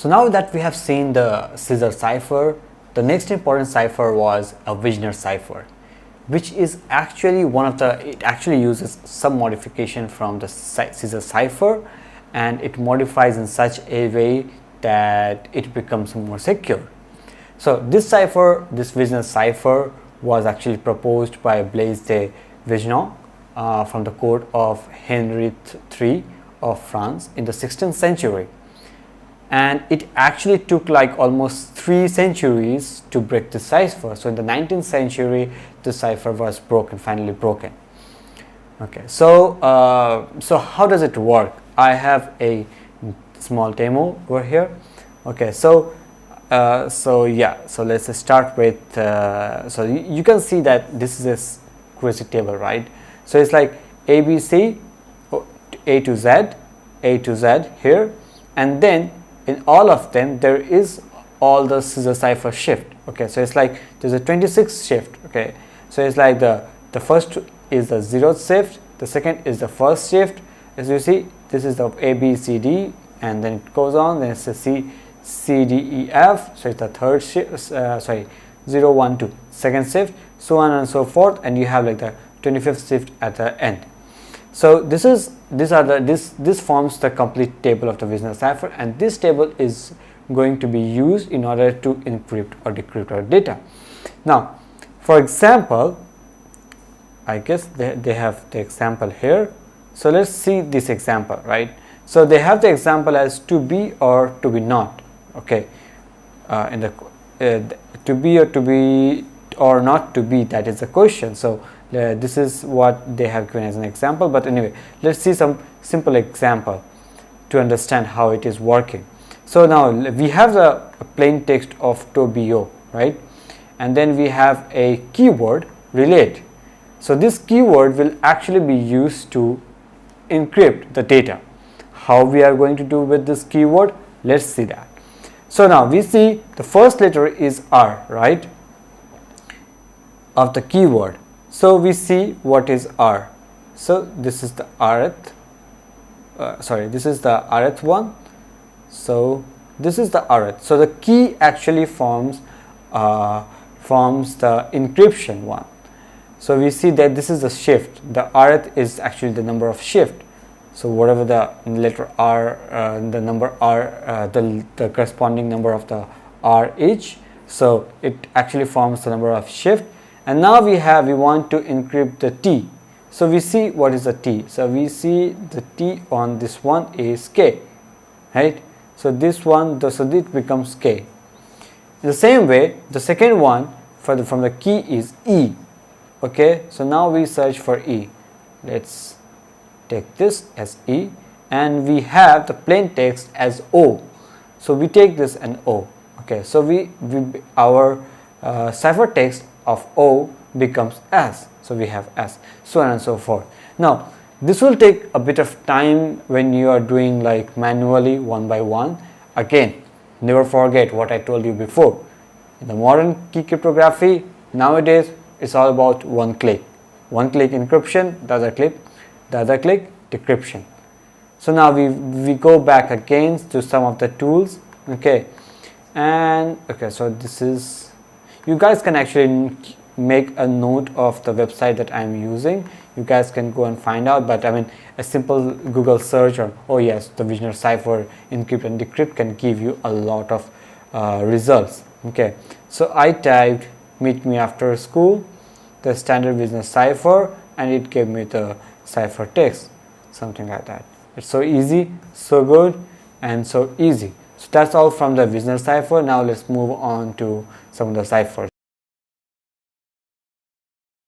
So now that we have seen the scissor cipher, the next important cipher was a Vigenère cipher, which is actually it actually uses some modification from the scissor cipher, and it modifies in such a way that it becomes more secure. So this cipher, this Vigenère cipher, was actually proposed by Blaise de Vigenère from the court of Henry III of France in the 16th century. And it actually took like almost 3 centuries to break the cipher. So in the 19th century, the cipher was finally broken. Okay, so so how does it work? I have a small demo over here. Okay, so yeah, so let's start with so you can see that this is a quasi table, right? So it's like ABC, A to Z here, and then in all of them there is all the scissor cipher shift. Okay, so it's like there's a 26 shift. Okay, so it's like the first is the 0th shift, the second is the first shift. As you see, this is the A B C D, and then it goes on, then it's the C D E F, so it's the third shift, 0 1 2 second shift, so on and so forth, and you have like the 25th shift at the end. So this forms the complete table of the Vigenère cipher, and this table is going to be used in order to encrypt or decrypt our data. Now, for example, I guess they have the example here. So let's see this example, right? So they have the example as to be or to be not. Okay, in the to be or to be or not to be, that is the question. So this is what they have given as an example, but anyway, let's see some simple example to understand how it is working. So now we have the plain text of to be o, right? And then we have a keyword relate. So this keyword will actually be used to encrypt the data. How we are going to do with this keyword? Let's see that. So now we see the first letter is R, right, of the keyword. So we see what is R. So this is the rth, this is the rth one. So this is the rth. So the key actually forms the encryption one. So we see that this is the shift. The rth is actually the number of shift. So whatever the letter R, the number R, the corresponding number of the R each. So it actually forms the number of shift. And now we want to encrypt the T. So we see what is the T. So we see the T on this one is K, right? So this one, so it becomes K. In the same way, the second one from the key is E. Okay, so now we search for E. Let's take this as E, and we have the plain text as O. So we take this and O. Okay, so our cipher text of O becomes S. So we have S, so on and so forth. Now this will take a bit of time when you are doing like manually one by one. Again, never forget what I told you before. In the modern key cryptography nowadays, it's all about one click encryption, the other click decryption. So now we go back again to some of the tools. Okay, and okay, so this is, you guys can actually make a note of the website that I'm using. You guys can go and find out, but I mean a simple Google search or oh yes, the Vigenère cipher encrypt and decrypt can give you a lot of results. Okay, so I typed meet me after school, the standard Vigenère cipher, and it gave me the cipher text, something like that. It's so easy, so good, and so easy. So that's all from the Vigenère cipher. Now let's move on to some of the ciphers.